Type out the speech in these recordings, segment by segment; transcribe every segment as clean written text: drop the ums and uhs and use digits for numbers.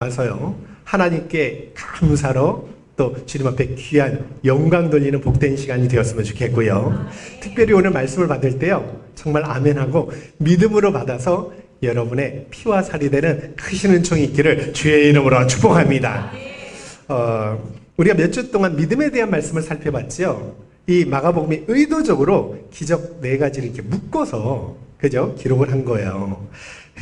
와서요, 하나님께 감사로 또 주님 앞에 귀한 영광 돌리는 복된 시간이 되었으면 좋겠고요. 특별히 오늘 말씀을 받을 때요, 정말 아멘하고 믿음으로 받아서 여러분의 피와 살이 되는 크신 은총이 있기를 주의 이름으로 축복합니다. 우리가 몇 주 동안 믿음에 대한 말씀을 살펴봤죠. 이 마가복음이 의도적으로 기적 4가지를 이렇게 묶어서 그죠? 기록을 한 거예요.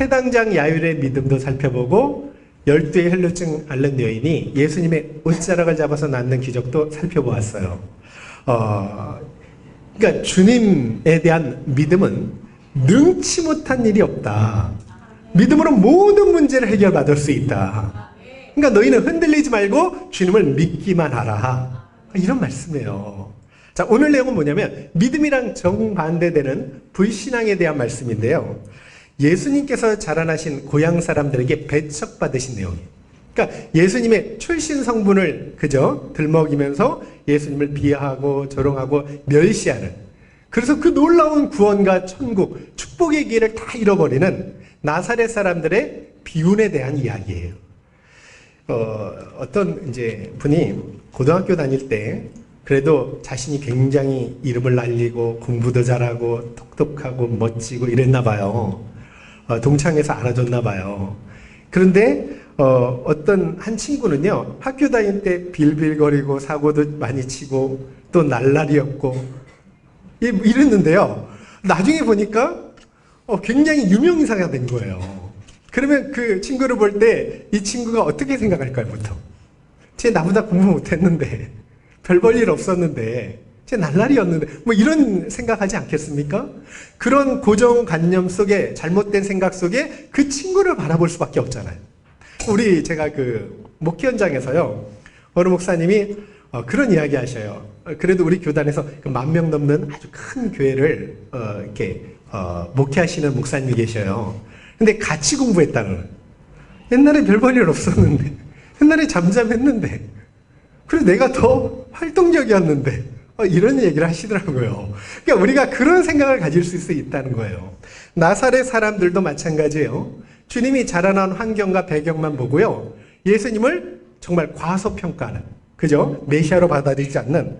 해당장 야율의 믿음도 살펴보고 12의 혈루증 앓는 여인이 예수님의 옷자락을 잡아서 낫는 기적도 살펴보았어요. 그러니까 주님에 대한 믿음은 능치 못한 일이 없다. 믿음으로 모든 문제를 해결받을 수 있다. 그러니까 너희는 흔들리지 말고 주님을 믿기만 하라. 이런 말씀이에요. 자, 오늘 내용은 뭐냐면 믿음이랑 정반대되는 불신앙에 대한 말씀인데요. 예수님께서 자라나신 고향 사람들에게 배척받으신 내용이에요. 그러니까 예수님의 출신 성분을 그저 들먹이면서 예수님을 비하하고 조롱하고 멸시하는, 그래서 그 놀라운 구원과 천국, 축복의 기회를 다 잃어버리는 나사렛 사람들의 비운에 대한 이야기예요. 어떤 이제 분이 고등학교 다닐 때 그래도 자신이 굉장히 이름을 날리고 공부도 잘하고 똑똑하고 멋지고 이랬나 봐요. 동창회에서 알아줬나 봐요. 그런데 어떤 한 친구는요, 학교 다닐 때 빌빌거리고 사고도 많이 치고 또 날라리였고 이랬는데요, 나중에 보니까 굉장히 유명인사가 된 거예요. 그러면 그 친구를 볼 때 이 친구가 어떻게 생각할까요? 보통 쟤 나보다 공부 못했는데, 별 볼 일 없었는데, 쟤 날라리였는데, 뭐 이런 생각하지 않겠습니까? 그런 고정관념 속에, 잘못된 생각 속에 그 친구를 바라볼 수밖에 없잖아요. 제가 그 목회 현장에서요, 어느 목사님이 그런 이야기 하셔요. 그래도 우리 교단에서 그 10,000명 넘는 아주 큰 교회를 이렇게 목회하시는 목사님이 계셔요. 근데 같이 공부했다는, 옛날에 별 볼 일 없었는데, 옛날에 잠잠했는데, 그래서 내가 더 활동적이었는데, 이런 얘기를 하시더라고요. 그러니까 우리가 그런 생각을 가질 수 있다는 거예요. 나사렛 사람들도 마찬가지예요. 주님이 자라난 환경과 배경만 보고요, 예수님을 정말 과소평가하는, 그죠? 메시아로 받아들이지 않는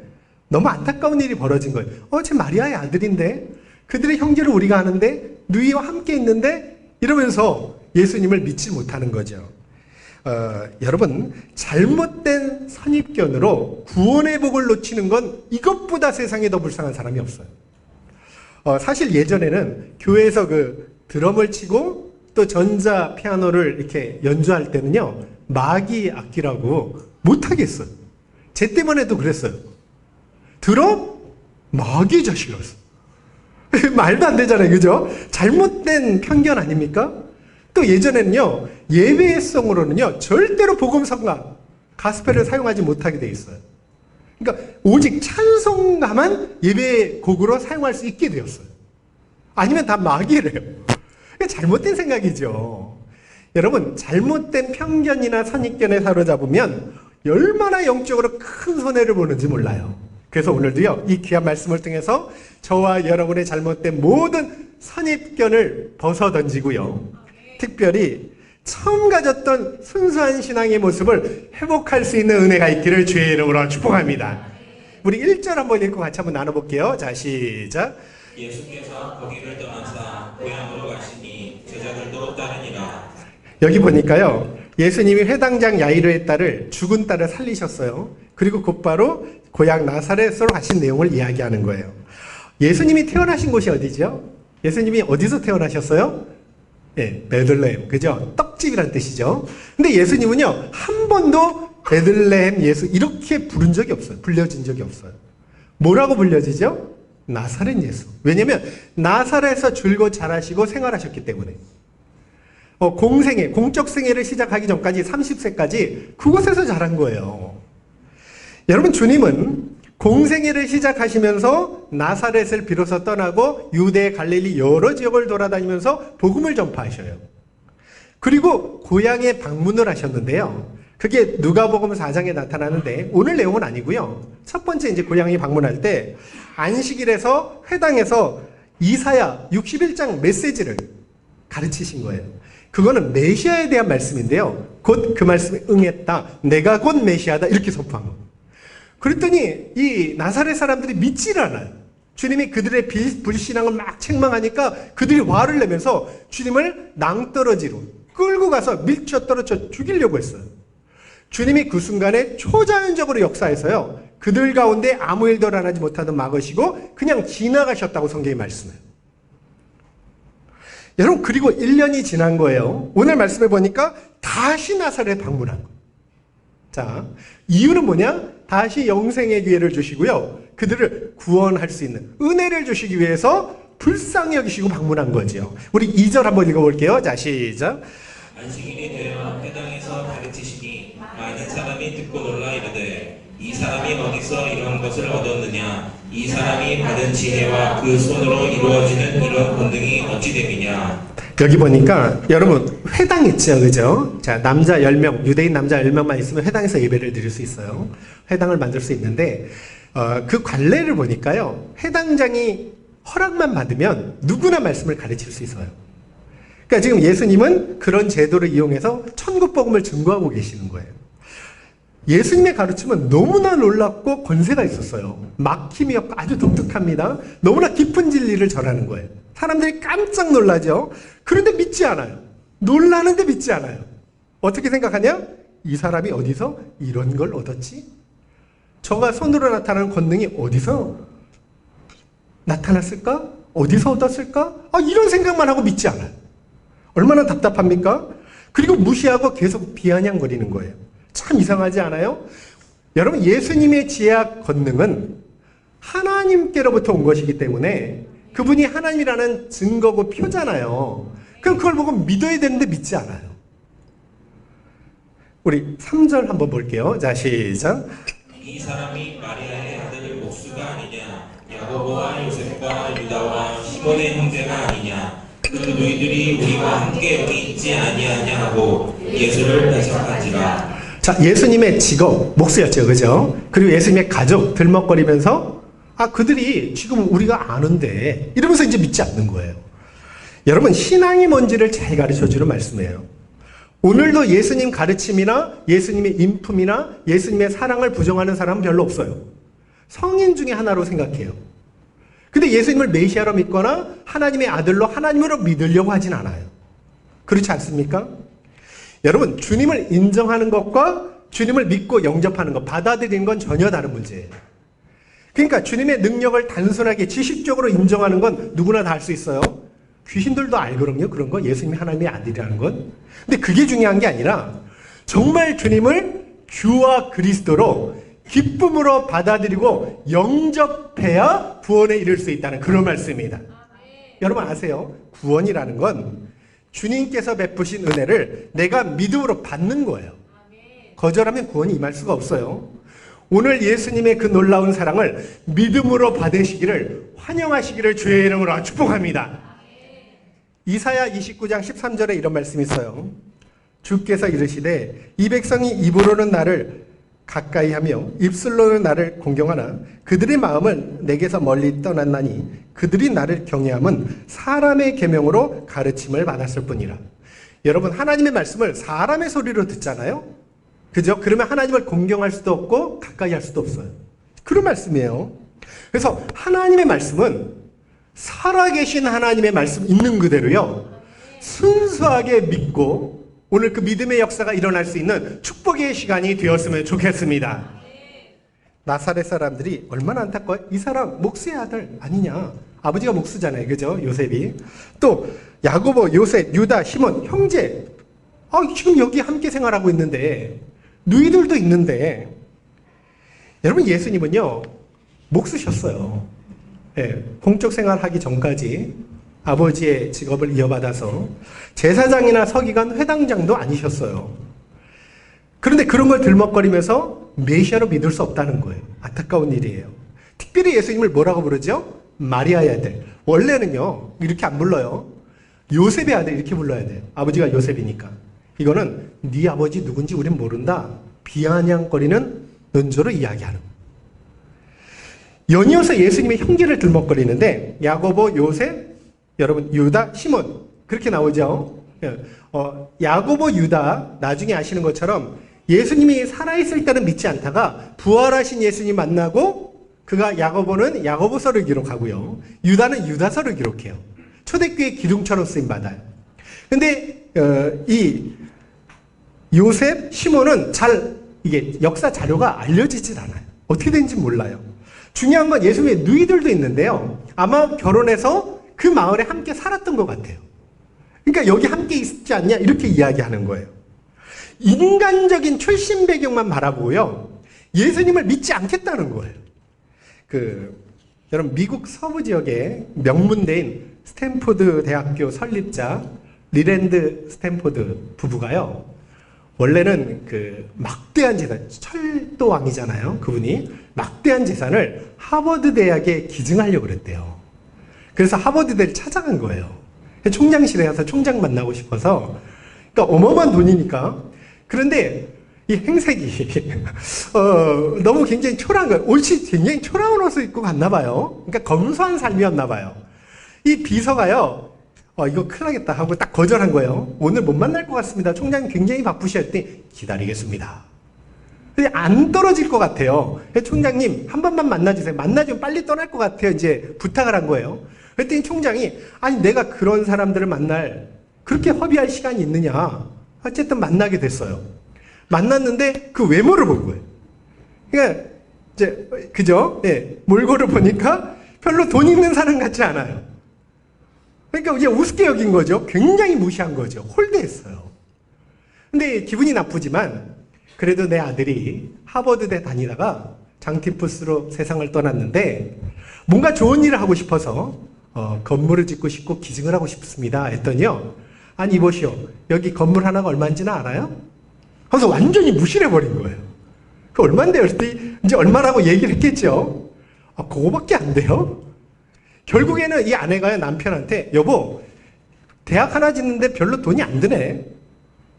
너무 안타까운 일이 벌어진 거예요. 쟤 마리아의 아들인데, 그들의 형제를 우리가 아는데, 누이와 함께 있는데, 이러면서 예수님을 믿지 못하는 거죠. 여러분, 잘못된 선입견으로 구원의 복을 놓치는 건 이것보다 세상에 더 불쌍한 사람이 없어요. 사실 예전에는 교회에서 그 드럼을 치고 또 전자 피아노를 이렇게 연주할 때는요, 마귀 악기라고 못하겠어요. 제 때만 해도 그랬어요. 드럼? 마귀 자식이었어. 말도 안 되잖아요. 그죠? 잘못된 편견 아닙니까? 또 예전에는요, 예배성으로는요, 절대로 복음성가, 가스펠을 사용하지 못하게 돼 있어요. 그러니까 오직 찬송가만 예배 곡으로 사용할 수 있게 되었어요. 아니면 다 마귀래요. 잘못된 생각이죠. 여러분, 잘못된 편견이나 선입견에 사로잡으면 얼마나 영적으로 큰 손해를 보는지 몰라요. 그래서 오늘도요, 이 귀한 말씀을 통해서 저와 여러분의 잘못된 모든 선입견을 벗어던지고요, 특별히 처음 가졌던 순수한 신앙의 모습을 회복할 수 있는 은혜가 있기를 주의 이름으로 축복합니다. 우리 1절 한번 읽고 같이 한번 나눠볼게요. 자, 시작. 예수께서 거기를 떠나사 고향으로 가시니 제자들도 따르니라. 여기 보니까요, 예수님이 회당장 야이로의 딸을, 죽은 딸을 살리셨어요. 그리고 곧바로 고향 나사렛으로 가신 내용을 이야기하는 거예요. 예수님이 태어나신 곳이 어디죠? 예수님이 어디서 태어나셨어요? 예, 베들레헴. 그죠? 떡집이라는 뜻이죠. 근데 예수님은요, 한 번도 베들레헴 예수 이렇게 부른 적이 없어요. 불려진 적이 없어요. 뭐라고 불려지죠? 나사렛 예수. 왜냐면 나사렛에서 줄곧 자라시고 생활하셨기 때문에. 공적 생애를 시작하기 전까지 30세까지 그곳에서 자란 거예요. 여러분, 주님은 공생애를 시작하시면서 나사렛을 비로소 떠나고 유대, 갈릴리 여러 지역을 돌아다니면서 복음을 전파하셔요. 그리고 고향에 방문을 하셨는데요, 그게 누가복음 4장에 나타나는데 오늘 내용은 아니고요. 첫 번째 이제 고향에 방문할 때 안식일에서 회당에서 이사야 61장 메시지를 가르치신 거예요. 그거는 메시아에 대한 말씀인데요. 곧 그 말씀에 응했다. 내가 곧 메시아다. 이렇게 선포한 거. 그랬더니 이 나사렛 사람들이 믿질 않아요. 주님이 그들의 불신앙을 막 책망하니까 그들이 화를 내면서 주님을 낭떠러지로 끌고 가서 밀쳐 떨어져 죽이려고 했어요. 주님이 그 순간에 초자연적으로 역사해서요. 그들 가운데 아무 일도 일어나지 못하던 막으시고 그냥 지나가셨다고 성경이 말씀해요. 여러분, 그리고 1년이 지난 거예요. 오늘 말씀해 보니까 다시 나사렛에 방문한 거예요. 자, 이유는 뭐냐? 다시 영생의 기회를 주시고요. 그들을 구원할 수 있는 은혜를 주시기 위해서 불쌍히 여기시고 방문한 거죠. 우리 2절 한번 읽어볼게요. 자, 시작. 안식일이 되어 회당에서 가르치시니 많은 사람이 듣고 놀라 이르되 이 사람이 어디서 이런 것을 얻었느냐? 이 사람이 받은 지혜와 그 손으로 이루어지는 이런 권능이 어찌 됨이냐? 여기 보니까 여러분 회당 있죠, 그죠? 자, 남자 10명, 유대인 남자 10명만 있으면 회당에서 예배를 드릴 수 있어요. 회당을 만들 수 있는데 그 관례를 보니까요, 회당장이 허락만 받으면 누구나 말씀을 가르칠 수 있어요. 그러니까 지금 예수님은 그런 제도를 이용해서 천국 복음을 증거하고 계시는 거예요. 예수님의 가르침은 너무나 놀랍고 권세가 있었어요. 막힘이 없고 아주 독특합니다. 너무나 깊은 진리를 전하는 거예요. 사람들이 깜짝 놀라죠. 그런데 믿지 않아요. 놀라는데 믿지 않아요. 어떻게 생각하냐? 이 사람이 어디서 이런 걸 얻었지? 저가 손으로 나타나는 권능이 어디서 나타났을까? 어디서 얻었을까? 이런 생각만 하고 믿지 않아요. 얼마나 답답합니까? 그리고 무시하고 계속 비아냥거리는 거예요. 참 이상하지 않아요? 여러분, 예수님의 지혜와 권능은 하나님께로부터 온 것이기 때문에 그분이 하나님이라는 증거고 표잖아요. 그럼 그걸 보고 믿어야 되는데 믿지 않아요. 우리 3절 한번 볼게요. 자, 시작. 이 사람이 마리아의 아들 목수가 아니냐? 야고보와 요셉과 유다와 시몬의 형제가 아니냐? 그 너희들이 우리와 함께 여기 있지 아니하냐 하고 예수를 대적한지라. 자, 예수님의 직업, 목수였죠. 그죠? 그리고 예수님의 가족, 들먹거리면서 그들이 지금 우리가 아는데 이러면서 이제 믿지 않는 거예요. 여러분, 신앙이 뭔지를 잘 가르쳐주는 말씀이에요. 오늘도 예수님 가르침이나 예수님의 인품이나 예수님의 사랑을 부정하는 사람은 별로 없어요. 성인 중에 하나로 생각해요. 근데 예수님을 메시아로 믿거나 하나님의 아들로 하나님으로 믿으려고 하진 않아요. 그렇지 않습니까? 여러분, 주님을 인정하는 것과 주님을 믿고 영접하는 것, 받아들이는 건 전혀 다른 문제예요. 그러니까 주님의 능력을 단순하게 지식적으로 인정하는 건 누구나 다 할 수 있어요. 귀신들도 알거든요. 그런 거. 예수님이 하나님의 아들이라는 건. 근데 그게 중요한 게 아니라 정말 주님을 주와 그리스도로 기쁨으로 받아들이고 영접해야 구원에 이를 수 있다는 그런 말씀입니다. 여러분 아세요? 구원이라는 건 주님께서 베푸신 은혜를 내가 믿음으로 받는 거예요. 거절하면 구원이 임할 수가 없어요. 오늘 예수님의 그 놀라운 사랑을 믿음으로 받으시기를 환영하시기를 주의 이름으로 축복합니다. 이사야 29장 13절에 이런 말씀이 있어요. 주께서 이르시되 이 백성이 입으로는 나를 가까이 하며 입술로는 나를 공경하나 그들의 마음은 내게서 멀리 떠났나니 그들이 나를 경외함은 사람의 계명으로 가르침을 받았을 뿐이라. 여러분, 하나님의 말씀을 사람의 소리로 듣잖아요. 그죠? 그러면 하나님을 공경할 수도 없고 가까이 할 수도 없어요. 그런 말씀이에요. 그래서 하나님의 말씀은 살아계신 하나님의 말씀 있는 그대로요, 순수하게 믿고 오늘 그 믿음의 역사가 일어날 수 있는 축복의 시간이 되었으면 좋겠습니다. 나사렛 사람들이 얼마나 안타까워요. 이 사람 목수의 아들 아니냐. 아버지가 목수잖아요. 그죠? 요셉이. 또 야고보, 요셉, 유다, 시몬 형제. 지금 여기 함께 생활하고 있는데 너희들도 있는데. 여러분, 예수님은요 목수셨어요. 네, 공적 생활하기 전까지 아버지의 직업을 이어받아서 제사장이나 서기관, 회당장도 아니셨어요. 그런데 그런 걸 들먹거리면서 메시아로 믿을 수 없다는 거예요. 안타까운 일이에요. 특별히 예수님을 뭐라고 부르죠? 마리아의 아들. 원래는요 이렇게 안 불러요. 요셉의 아들 이렇게 불러야 돼요. 아버지가 요셉이니까. 이거는 네 아버지 누군지 우린 모른다, 비아냥거리는 논조로 이야기하는 거예요. 연이어서 예수님의 형제를 들먹거리는데 야고보, 요셉, 여러분 유다, 시몬 그렇게 나오죠. 야고보, 유다 나중에 아시는 것처럼 예수님이 살아있을 때는 믿지 않다가 부활하신 예수님 만나고 그가 야고보는 야고보서를 기록하고요. 유다는 유다서를 기록해요. 초대교회 기둥처럼 쓰임받아요. 근데 이 요셉, 시몬은 이게 역사 자료가 알려지질 않아요. 어떻게 된지 몰라요. 중요한 건 예수님의 누이들도 있는데요. 아마 결혼해서 그 마을에 함께 살았던 것 같아요. 그러니까 여기 함께 있지 않냐 이렇게 이야기하는 거예요. 인간적인 출신 배경만 바라보고요. 예수님을 믿지 않겠다는 거예요. 여러분 미국 서부 지역의 명문대인 스탠포드 대학교 설립자 리랜드 스탠포드 부부가요. 원래는 막대한 재산, 철도왕이잖아요. 그분이 막대한 재산을 하버드 대학에 기증하려고 그랬대요. 그래서 하버드대를 찾아간 거예요. 총장실에 가서 총장 만나고 싶어서. 그러니까 어마어마한 돈이니까. 그런데 이 행색이 너무 굉장히 초라한 거예요. 옳지 굉장히 초라한 옷을 입고 갔나 봐요. 그러니까 검소한 삶이었나 봐요. 이 비서가요. 이거 큰일 나겠다 하고 딱 거절한 거예요. 오늘 못 만날 것 같습니다. 총장님 굉장히 바쁘셨더니 기다리겠습니다. 근데 안 떨어질 것 같아요. 총장님 한 번만 만나주세요. 만나주면 빨리 떠날 것 같아요. 이제 부탁을 한 거예요. 그랬더니 총장이 아니 내가 그런 사람들을 만날 그렇게 허비할 시간이 있느냐. 어쨌든 만나게 됐어요. 만났는데 그 외모를 본 거예요. 그러니까 이제 그죠? 예, 몰골을 보니까 별로 돈 있는 사람 같지 않아요. 그러니까 이제 우습게 여긴 거죠. 굉장히 무시한 거죠. 홀대했어요. 근데 기분이 나쁘지만 그래도 내 아들이 하버드대 다니다가 장티푸스로 세상을 떠났는데 뭔가 좋은 일을 하고 싶어서 건물을 짓고 싶고 기증을 하고 싶습니다 했더니요. 아니 이보시오. 여기 건물 하나가 얼마인지는 알아요? 하면서 완전히 무시를 해버린 거예요. 그 얼마인데요? 그랬더니 이제 얼마라고 얘기를 했겠죠. 그거밖에 안 돼요? 결국에는 이 아내가 남편한테 여보 대학 하나 짓는데 별로 돈이 안 드네.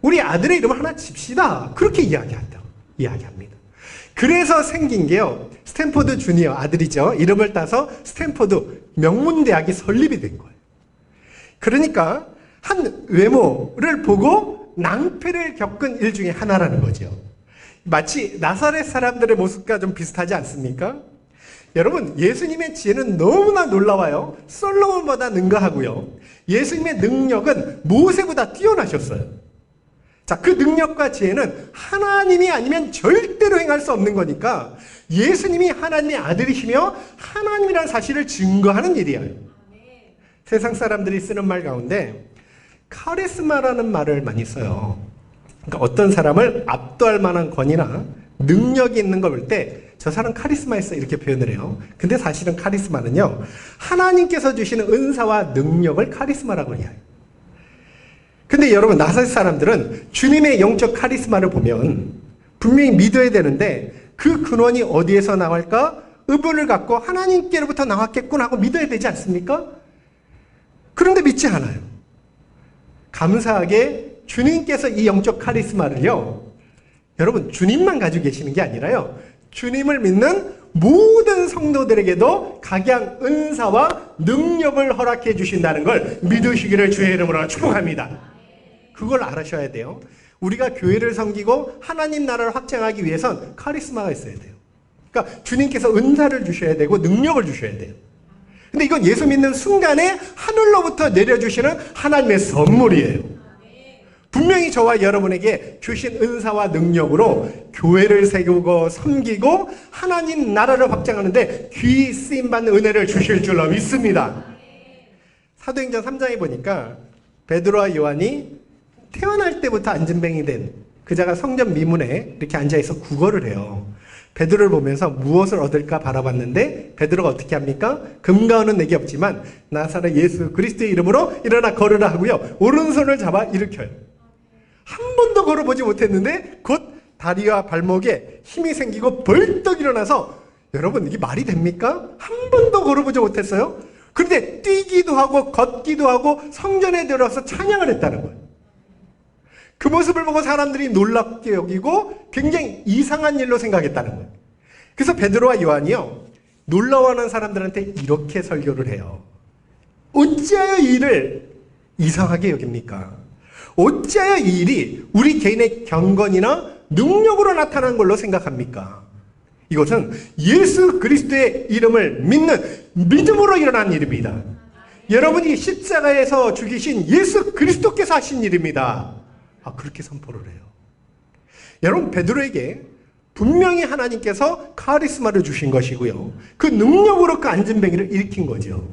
우리 아들의 이름을 하나 집시다. 그렇게 이야기합니다. 그래서 생긴 게요. 스탠포드 주니어 아들이죠. 이름을 따서 스탠포드 명문대학이 설립이 된 거예요. 그러니까 한 외모를 보고 낭패를 겪은 일 중에 하나라는 거죠. 마치 나사렛 사람들의 모습과 좀 비슷하지 않습니까? 여러분 예수님의 지혜는 너무나 놀라워요. 솔로몬보다 능가하고요. 예수님의 능력은 모세보다 뛰어나셨어요. 자, 그 능력과 지혜는 하나님이 아니면 절대로 행할 수 없는 거니까 예수님이 하나님의 아들이시며 하나님이라는 사실을 증거하는 일이에요. 세상 사람들이 쓰는 말 가운데 카리스마라는 말을 많이 써요. 그러니까 어떤 사람을 압도할 만한 권위나 능력이 있는 걸 볼 때 저 사람 카리스마 있어 이렇게 표현을 해요. 근데 사실은 카리스마는요. 하나님께서 주시는 은사와 능력을 카리스마라고 해요. 근데 여러분 나사렛 사람들은 주님의 영적 카리스마를 보면 분명히 믿어야 되는데 그 근원이 어디에서 나올까? 의문을 갖고 하나님께로부터 나왔겠군 하고 믿어야 되지 않습니까? 그런데 믿지 않아요. 감사하게 주님께서 이 영적 카리스마를요. 여러분 주님만 가지고 계시는 게 아니라요. 주님을 믿는 모든 성도들에게도 각양 은사와 능력을 허락해 주신다는 걸 믿으시기를 주의 이름으로 축복합니다. 그걸 알아셔야 돼요. 우리가 교회를 섬기고 하나님 나라를 확장하기 위해선 카리스마가 있어야 돼요. 그러니까 주님께서 은사를 주셔야 되고 능력을 주셔야 돼요. 근데 이건 예수 믿는 순간에 하늘로부터 내려주시는 하나님의 선물이에요. 분명히 저와 여러분에게 주신 은사와 능력으로 교회를 세우고 섬기고 하나님 나라를 확장하는데 귀히 쓰임받는 은혜를 주실 줄로 믿습니다. 사도행전 3장에 보니까 베드로와 요한이 태어날 때부터 안진뱅이 된 그자가 성전 미문에 이렇게 앉아있어 구걸을 해요. 베드로를 보면서 무엇을 얻을까 바라봤는데 베드로가 어떻게 합니까? 금과 은은 내게 없지만 나사렛 예수 그리스도의 이름으로 일어나 걸으라 하고요. 오른손을 잡아 일으켜요. 한 번도 걸어보지 못했는데 곧 다리와 발목에 힘이 생기고 벌떡 일어나서 여러분 이게 말이 됩니까? 한 번도 걸어보지 못했어요. 그런데 뛰기도 하고 걷기도 하고 성전에 들어서 찬양을 했다는 거예요. 그 모습을 보고 사람들이 놀랍게 여기고 굉장히 이상한 일로 생각했다는 거예요. 그래서 베드로와 요한이요. 놀라워하는 사람들한테 이렇게 설교를 해요. 어찌하여 이 일을 이상하게 여깁니까? 어찌하여 이 일이 우리 개인의 경건이나 능력으로 나타난 걸로 생각합니까? 이것은 예수 그리스도의 이름을 믿는 믿음으로 일어난 일입니다. 여러분이 십자가에서 죽이신 예수 그리스도께서 하신 일입니다. 그렇게 선포를 해요. 여러분, 베드로에게 분명히 하나님께서 카리스마를 주신 것이고요. 그 능력으로 그 안진뱅이를 일으킨 거죠.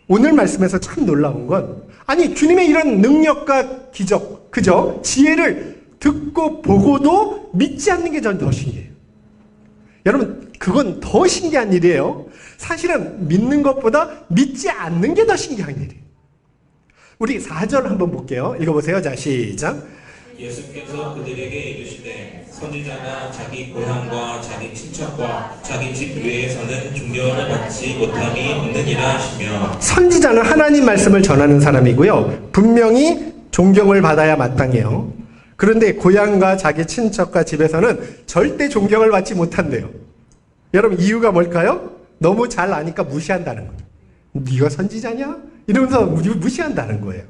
오늘 말씀에서 참 놀라운 건, 아니 주님의 이런 능력과 기적, 그저 지혜를 듣고 보고도 믿지 않는 게 전 더 신기해요. 여러분, 그건 더 신기한 일이에요. 사실은 믿는 것보다 믿지 않는 게 더 신기한 일이에요. 우리 4절 한번 볼게요. 읽어보세요. 자, 시작. 예수께서 그들에게 이르시되 선지자나 자기 고향과 자기 친척과 자기 집 외에서는 존경을 받지 못함이 없느니라 하시며. 선지자는 하나님 말씀을 전하는 사람이고요. 분명히 존경을 받아야 마땅해요. 그런데 고향과 자기 친척과 집에서는 절대 존경을 받지 못한대요. 여러분, 이유가 뭘까요? 너무 잘 아니까 무시한다는 거예요. 네가 선지자냐? 이러면서 무시한다는 거예요.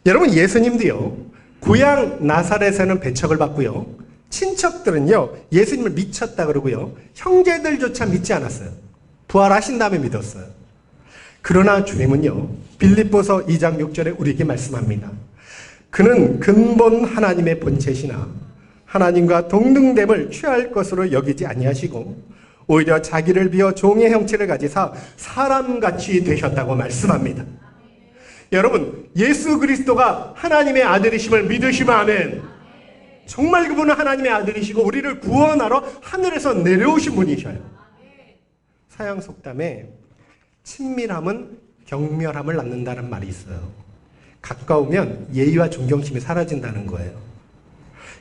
여러분, 예수님도요, 고향 나사렛에는 배척을 받고요, 친척들은요 예수님을 미쳤다 그러고요, 형제들조차 믿지 않았어요. 부활하신 다음에 믿었어요. 그러나 주님은요, 빌립보서 2장 6절에 우리에게 말씀합니다. 그는 근본 하나님의 본체시나 하나님과 동등됨을 취할 것으로 여기지 아니하시고 오히려 자기를 비어 종의 형체를 가지사 사람같이 되셨다고 말씀합니다. 여러분, 예수 그리스도가 하나님의 아들이심을 믿으시면 아멘. 정말 그분은 하나님의 아들이시고 우리를 구원하러 하늘에서 내려오신 분이셔요. 서양 속담에 친밀함은 경멸함을 낳는다는 말이 있어요. 가까우면 예의와 존경심이 사라진다는 거예요.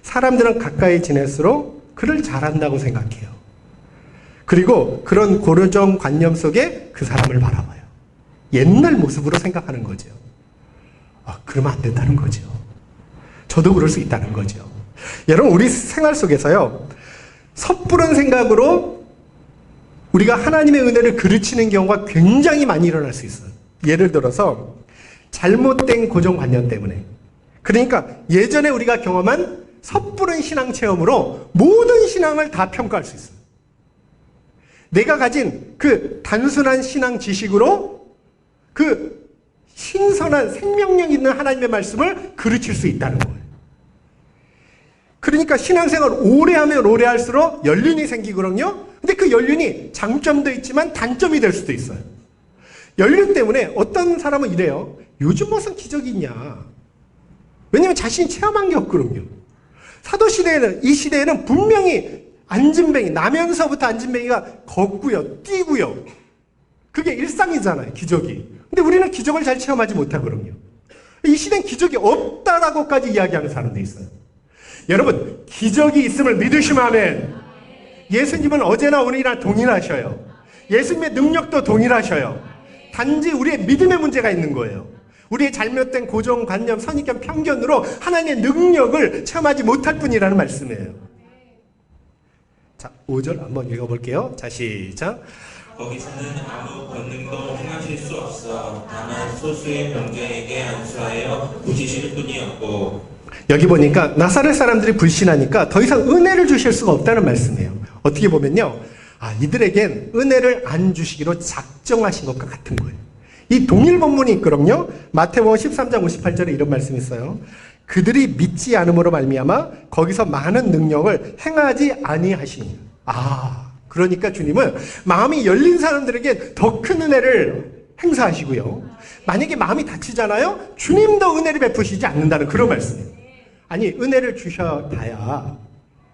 사람들은 가까이 지낼수록 그를 잘한다고 생각해요. 그리고 그런 고려정 관념 속에 그 사람을 바라봐요. 옛날 모습으로 생각하는 거죠. 그러면 안 된다는 거죠. 저도 그럴 수 있다는 거죠. 여러분, 우리 생활 속에서요, 섣부른 생각으로 우리가 하나님의 은혜를 그르치는 경우가 굉장히 많이 일어날 수 있어요. 예를 들어서 잘못된 고정관념 때문에. 그러니까 예전에 우리가 경험한 섣부른 신앙 체험으로 모든 신앙을 다 평가할 수 있어요. 내가 가진 그 단순한 신앙 지식으로 그 신선한 생명력 있는 하나님의 말씀을 그르칠 수 있다는 거예요. 그러니까 신앙생활 오래 하면 오래 할수록 연륜이 생기거든요. 근데 그 연륜이 장점도 있지만 단점이 될 수도 있어요. 연륜 때문에 어떤 사람은 이래요. 요즘 무슨 기적이 있냐. 왜냐면 자신이 체험한 게 없거든요. 사도시대에는, 이 시대에는 분명히 안진뱅이, 나면서부터 안진뱅이가 걷고요, 뛰고요. 그게 일상이잖아요, 기적이. 근데 우리는 기적을 잘 체험하지 못하거든요. 이 시대는 기적이 없다라고까지 이야기하는 사람도 있어요. 여러분, 기적이 있음을 믿으시면 아멘. 예수님은 어제나 오늘이나 동일하셔요. 예수님의 능력도 동일하셔요. 단지 우리의 믿음의 문제가 있는 거예요. 우리의 잘못된 고정관념, 선입견, 편견으로 하나님의 능력을 체험하지 못할 뿐이라는 말씀이에요. 자, 5절 한번 읽어볼게요. 자, 시작. 거기서는 아무 권능도 행하실 수 없어 다만 소수의 병자에게 안수하여 고치실 뿐이었고. 여기 보니까 나사렛 사람들이 불신하니까 더 이상 은혜를 주실 수가 없다는 말씀이에요. 어떻게 보면요, 이들에겐 은혜를 안 주시기로 작정하신 것과 같은 거예요. 이 동일 본문이 있거든요. 마태복음 13장 58절에 이런 말씀이 있어요. 그들이 믿지 않음으로 말미암아 거기서 많은 능력을 행하지 아니하시니. 그러니까 주님은 마음이 열린 사람들에게 더 큰 은혜를 행사하시고요. 만약에 마음이 닫히잖아요. 주님도 은혜를 베푸시지 않는다는 그런 말씀이에요. 아니, 은혜를 주셔봐야,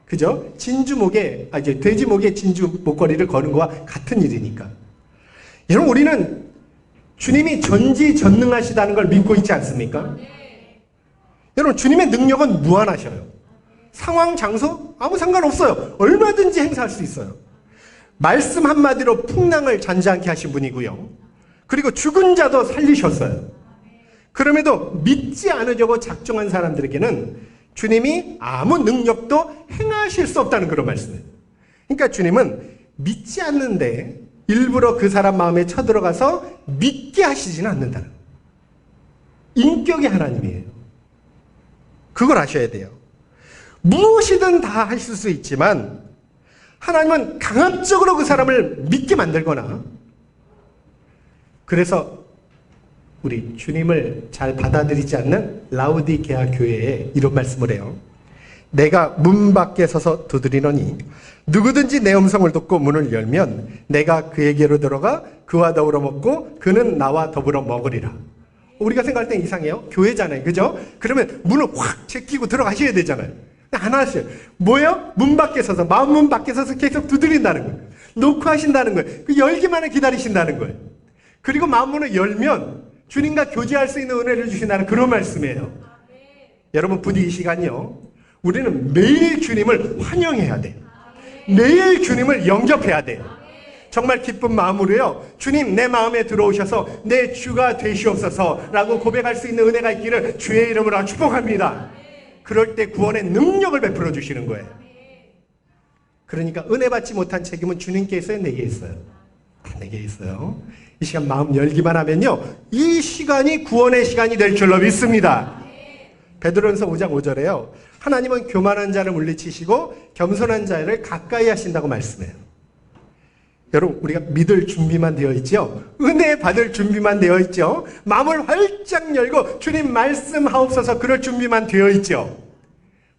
그죠? 진주목에, 돼지목에 진주 목걸이를 거는 거와 같은 일이니까. 여러분, 우리는 주님이 전지전능하시다는 걸 믿고 있지 않습니까? 여러분, 주님의 능력은 무한하셔요. 상황, 장소 아무 상관없어요. 얼마든지 행사할 수 있어요. 말씀 한마디로 풍랑을 잔잔케 하신 분이고요. 그리고 죽은 자도 살리셨어요. 그럼에도 믿지 않으려고 작정한 사람들에게는 주님이 아무 능력도 행하실 수 없다는 그런 말씀이에요. 그러니까 주님은 믿지 않는데 일부러 그 사람 마음에 쳐들어가서 믿게 하시지는 않는다는 거예요. 인격의 하나님이에요. 그걸 아셔야 돼요. 무엇이든 다 하실 수 있지만 하나님은 강압적으로 그 사람을 믿게 만들거나, 그래서 우리 주님을 잘 받아들이지 않는 라우디게아 교회에 이런 말씀을 해요. 내가 문 밖에 서서 두드리노니 누구든지 내 음성을 듣고 문을 열면 내가 그에게로 들어가 그와 더불어 먹고 그는 나와 더불어 먹으리라. 우리가 생각할 땐 이상해요. 교회잖아요. 그죠? 그러면 문을 확 제끼고 들어가셔야 되잖아요. 안 하셔요. 뭐예요? 문 밖에 서서, 마음 문 밖에 서서 계속 두드린다는 거예요. 놓고 하신다는 거예요. 그 열기만을 기다리신다는 거예요. 그리고 마음 문을 열면 주님과 교제할 수 있는 은혜를 주신다는 그런 말씀이에요. 여러분, 부디 이 시간이요, 우리는 매일 주님을 환영해야 돼요. 매일 주님을 영접해야 돼요. 정말 기쁜 마음으로요, 주님 내 마음에 들어오셔서 내 주가 되시옵소서 라고 고백할 수 있는 은혜가 있기를 주의 이름으로 축복합니다. 그럴 때 구원의 능력을 베풀어 주시는 거예요. 그러니까 은혜 받지 못한 책임은 주님께 있어요, 내게 있어요? 내게 있어요. 이 시간 마음 열기만 하면요, 이 시간이 구원의 시간이 될 줄로 믿습니다. 베드로전서 5장 5절에요. 하나님은 교만한 자를 물리치시고 겸손한 자를 가까이 하신다고 말씀해요. 여러분, 우리가 믿을 준비만 되어 있죠? 은혜 받을 준비만 되어 있죠? 마음을 활짝 열고 주님 말씀하옵소서 그럴 준비만 되어 있죠?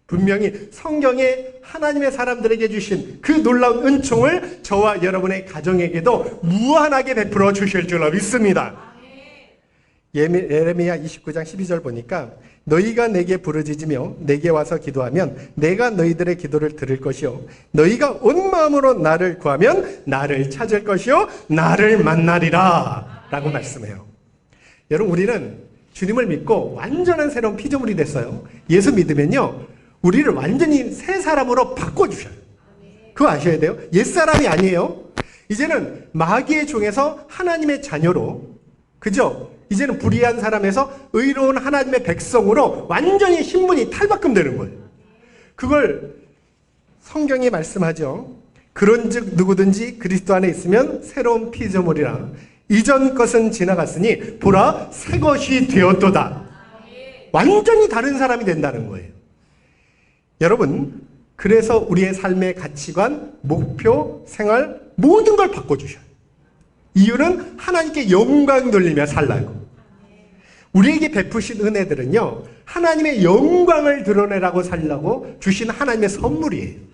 분명히 성경에 하나님의 사람들에게 주신 그 놀라운 은총을 저와 여러분의 가정에게도 무한하게 베풀어 주실 줄로 믿습니다. 예레미야 29장 12절 보니까 너희가 내게 부르짖으며 내게 와서 기도하면 내가 너희들의 기도를 들을 것이요 너희가 온 마음으로 나를 구하면 나를 찾을 것이요 나를 만나리라 라고 말씀해요. 여러분, 우리는 주님을 믿고 완전한 새로운 피조물이 됐어요. 예수 믿으면요, 우리를 완전히 새 사람으로 바꿔주셔요. 그거 아셔야 돼요. 옛사람이 아니에요. 이제는 마귀의 종에서 하나님의 자녀로, 그죠? 이제는 불의한 사람에서 의로운 하나님의 백성으로 완전히 신분이 탈바꿈되는 거예요. 그걸 성경이 말씀하죠. 그런즉 누구든지 그리스도 안에 있으면 새로운 피조물이라 이전 것은 지나갔으니 보라 새 것이 되었도다. 완전히 다른 사람이 된다는 거예요. 여러분, 그래서 우리의 삶의 가치관, 목표, 생활 모든 걸 바꿔주셔요. 이유는 하나님께 영광 돌리며 살라고. 우리에게 베푸신 은혜들은요, 하나님의 영광을 드러내라고 살라고 주신 하나님의 선물이에요.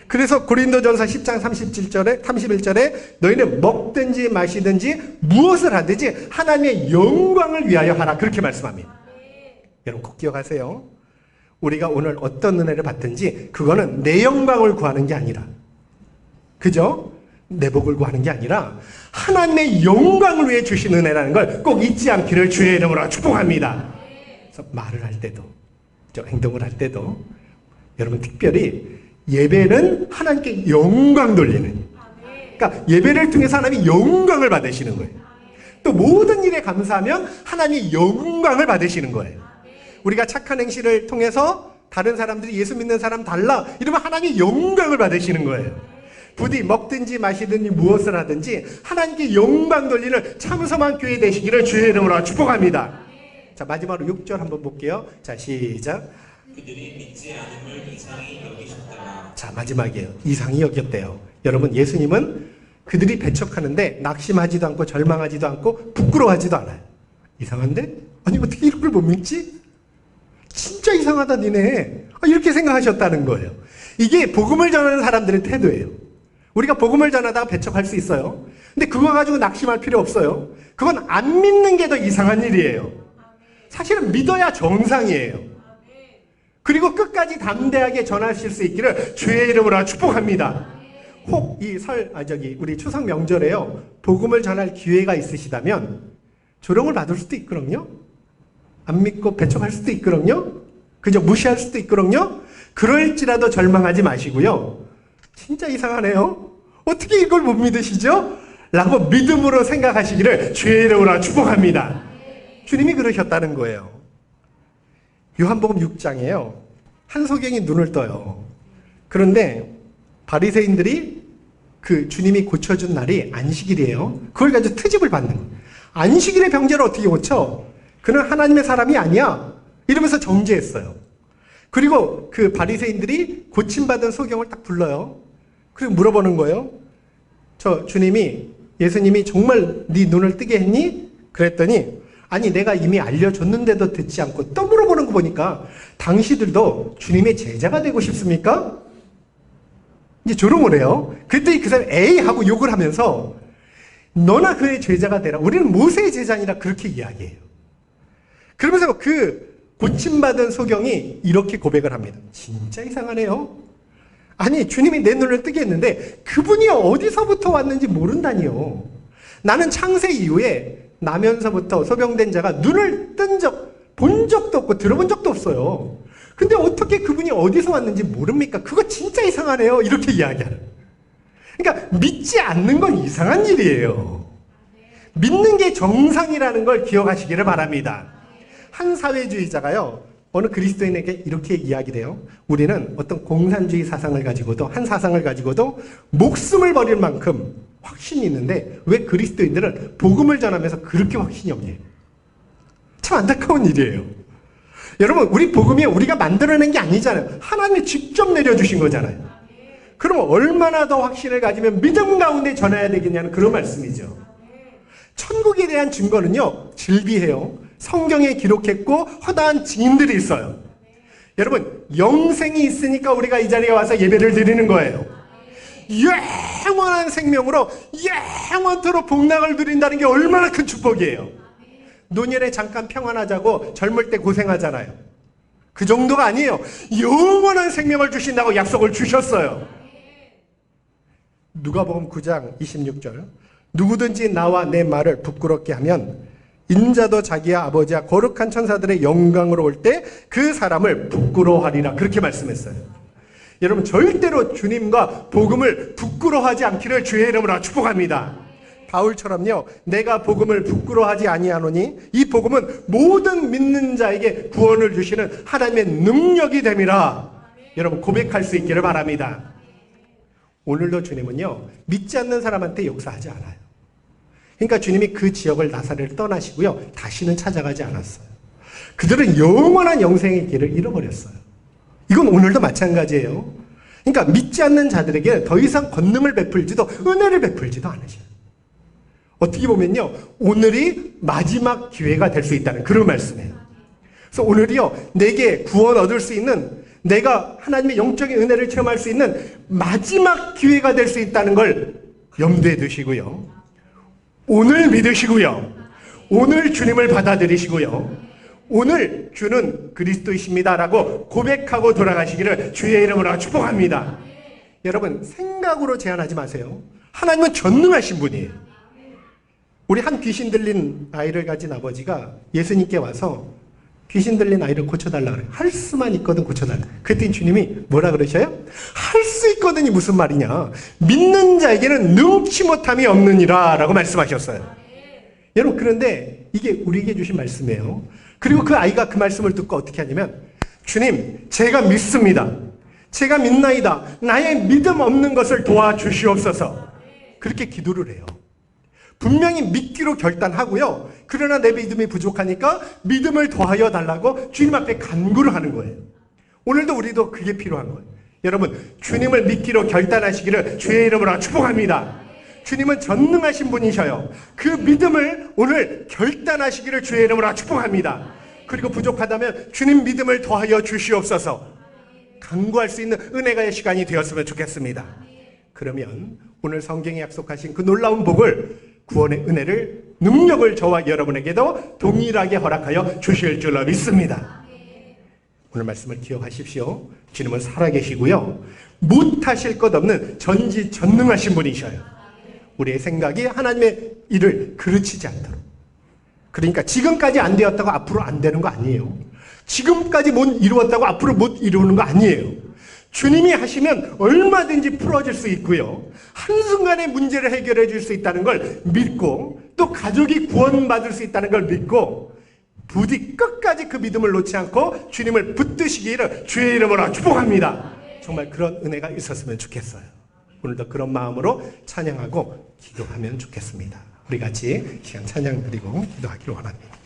그래서 고린도전서 10장 31절에 너희는 먹든지 마시든지 무엇을 하든지 하나님의 영광을 위하여 하라, 그렇게 말씀합니다. 여러분, 꼭 기억하세요. 우리가 오늘 어떤 은혜를 받든지 그거는 내 영광을 구하는 게 아니라, 그죠? 내 복을 구하는 게 아니라 하나님의 영광을 위해 주신 은혜라는 걸 꼭 잊지 않기를 주의 이름으로 축복합니다. 그래서 말을 할 때도, 행동을 할 때도 여러분, 특별히 예배는 하나님께 영광 돌리는, 그러니까 예배를 통해서 하나님이 영광을 받으시는 거예요. 또 모든 일에 감사하면 하나님이 영광을 받으시는 거예요. 우리가 착한 행실을 통해서 다른 사람들이 예수 믿는 사람 달라 이러면 하나님이 영광을 받으시는 거예요. 부디 먹든지 마시든지 무엇을 하든지 하나님께 영광 돌리는 참성한 교회 되시기를 주의 이름으로 축복합니다. 자, 마지막으로 6절 한번 볼게요. 자, 시작. 그들이 믿지 않음을 이상히 여기셨다가. 자, 마지막이에요. 이상히 여겼대요. 여러분, 예수님은 그들이 배척하는데 낙심하지도 않고 절망하지도 않고 부끄러워하지도 않아요. 이상한데? 아니, 어떻게 이런 걸 못 믿지? 진짜 이상하다 니네. 이렇게 생각하셨다는 거예요. 이게 복음을 전하는 사람들의 태도예요. 우리가 복음을 전하다가 배척할 수 있어요. 근데 그거 가지고 낙심할 필요 없어요. 그건 안 믿는 게 더 이상한 일이에요. 사실은 믿어야 정상이에요. 그리고 끝까지 담대하게 전하실 수 있기를 주의 이름으로 축복합니다. 혹 이 우리 추석 명절에요, 복음을 전할 기회가 있으시다면 조롱을 받을 수도 있거든요. 안 믿고 배척할 수도 있거든요. 그저 무시할 수도 있거든요. 그럴지라도 절망하지 마시고요. 진짜 이상하네요. 어떻게 이걸 못 믿으시죠? 라고 믿음으로 생각하시기를 주의 이름으로 축복합니다. 주님이 그러셨다는 거예요. 요한복음 6장에요. 한소경이 눈을 떠요. 그런데 바리새인들이 그 주님이 고쳐준 날이 안식일이에요. 그걸 가지고 트집을 받는 거예요. 안식일의 병자를 어떻게 고쳐? 그는 하나님의 사람이 아니야. 이러면서 정죄했어요. 그리고 그 바리새인들이 고침받은 소경을 딱 불러요. 그리고 물어보는 거예요. 예수님이 정말 네 눈을 뜨게 했니? 그랬더니 아니 내가 이미 알려줬는데도 듣지 않고 또 물어보는 거 보니까 당신들도 주님의 제자가 되고 싶습니까? 이제 조롱을 해요. 그랬더니 그 사람이 에이 하고 욕을 하면서 너나 그의 제자가 되라. 우리는 모세의 제자니라 그렇게 이야기해요. 그러면서 그 고침받은 소경이 이렇게 고백을 합니다. 진짜 이상하네요. 아니 주님이 내 눈을 뜨게 했는데 그분이 어디서부터 왔는지 모른다니요. 나는 창세 이후에 나면서부터 소병된 자가 눈을 본 적도 없고 들어본 적도 없어요. 근데 어떻게 그분이 어디서 왔는지 모릅니까? 그거 진짜 이상하네요. 이렇게 이야기하는. 그러니까 믿지 않는 건 이상한 일이에요. 믿는 게 정상이라는 걸 기억하시기를 바랍니다. 한 사회주의자가요, 어느 그리스도인에게 이렇게 이야기돼요. 우리는 어떤 공산주의 사상을 가지고도, 한 사상을 가지고도 목숨을 버릴 만큼 확신이 있는데 왜 그리스도인들은 복음을 전하면서 그렇게 확신이 없냐? 참 안타까운 일이에요. 여러분, 우리 복음이 우리가 만들어낸 게 아니잖아요. 하나님이 직접 내려주신 거잖아요. 그럼 얼마나 더 확신을 가지면 믿음 가운데 전해야 되겠냐는 그런 말씀이죠. 천국에 대한 증거는요, 질비해요. 성경에 기록했고 허다한 증인들이 있어요. 여러분, 영생이 있으니까 우리가 이 자리에 와서 예배를 드리는 거예요. 영원한 생명으로 영원토록 복락을 누린다는 게 얼마나 큰 축복이에요. 노년에 잠깐 평안하자고 젊을 때 고생하잖아요. 그 정도가 아니에요. 영원한 생명을 주신다고 약속을 주셨어요. 누가복음 9장 26절. 누구든지 나와 내 말을 부끄럽게 하면 인자도 자기의 아버지와 거룩한 천사들의 영광으로 올 때 그 사람을 부끄러워하리라. 그렇게 말씀했어요. 여러분, 절대로 주님과 복음을 부끄러워하지 않기를 주의 이름으로 축복합니다. 바울처럼요, 내가 복음을 부끄러워하지 아니하노니 이 복음은 모든 믿는 자에게 구원을 주시는 하나님의 능력이 됨이라. 여러분, 고백할 수 있기를 바랍니다. 오늘도 주님은요, 믿지 않는 사람한테 역사하지 않아요. 그러니까 주님이 그 지역을 나사렛을 떠나시고요, 다시는 찾아가지 않았어요. 그들은 영원한 영생의 길을 잃어버렸어요. 이건 오늘도 마찬가지예요. 그러니까 믿지 않는 자들에게 더 이상 권능을 베풀지도 은혜를 베풀지도 않으셔요. 어떻게 보면요, 오늘이 마지막 기회가 될 수 있다는 그런 말씀이에요. 그래서 오늘이요, 내게 구원 얻을 수 있는, 내가 하나님의 영적인 은혜를 체험할 수 있는 마지막 기회가 될 수 있다는 걸 염두에 두시고요, 오늘 믿으시고요, 오늘 주님을 받아들이시고요, 오늘 주는 그리스도이십니다라고 고백하고 돌아가시기를 주의 이름으로 축복합니다. 여러분, 생각으로 제한하지 마세요. 하나님은 전능하신 분이에요. 우리 한 귀신 들린 아이를 가진 아버지가 예수님께 와서 귀신 들린 아이를 고쳐달라 그래요. 할 수만 있거든 고쳐달라. 그랬더니 주님이 뭐라 그러셔요? 할 수 있거든이 무슨 말이냐? 믿는 자에게는 능치 못함이 없느니라 라고 말씀하셨어요. 여러분, 그런데 이게 우리에게 주신 말씀이에요. 그리고 그 아이가 그 말씀을 듣고 어떻게 하냐면, 주님, 제가 믿습니다. 제가 믿나이다. 나의 믿음 없는 것을 도와주시옵소서. 그렇게 기도를 해요. 분명히 믿기로 결단하고요, 그러나 내 믿음이 부족하니까 믿음을 더하여 달라고 주님 앞에 간구를 하는 거예요. 오늘도 우리도 그게 필요한 거예요. 여러분, 주님을 믿기로 결단하시기를 주의 이름으로 축복합니다. 주님은 전능하신 분이셔요. 그 믿음을 오늘 결단하시기를 주의 이름으로 축복합니다. 그리고 부족하다면 주님 믿음을 더하여 주시옵소서. 간구할 수 있는 은혜가의 시간이 되었으면 좋겠습니다. 그러면 오늘 성경에 약속하신 그 놀라운 복을, 구원의 은혜를, 능력을 저와 여러분에게도 동일하게 허락하여 주실 줄로 믿습니다. 오늘 말씀을 기억하십시오. 주님은 살아계시고요, 못하실 것 없는 전지전능하신 분이셔요. 우리의 생각이 하나님의 일을 그르치지 않도록. 그러니까 지금까지 안 되었다고 앞으로 안 되는 거 아니에요. 지금까지 못 이루었다고 앞으로 못 이루는 거 아니에요. 주님이 하시면 얼마든지 풀어질 수 있고요, 한순간에 문제를 해결해 줄 수 있다는 걸 믿고, 또 가족이 구원받을 수 있다는 걸 믿고, 부디 끝까지 그 믿음을 놓지 않고 주님을 붙드시기를 주의 이름으로 축복합니다. 정말 그런 은혜가 있었으면 좋겠어요. 오늘도 그런 마음으로 찬양하고 기도하면 좋겠습니다. 우리 같이 시간 찬양 드리고 기도하기를 원합니다.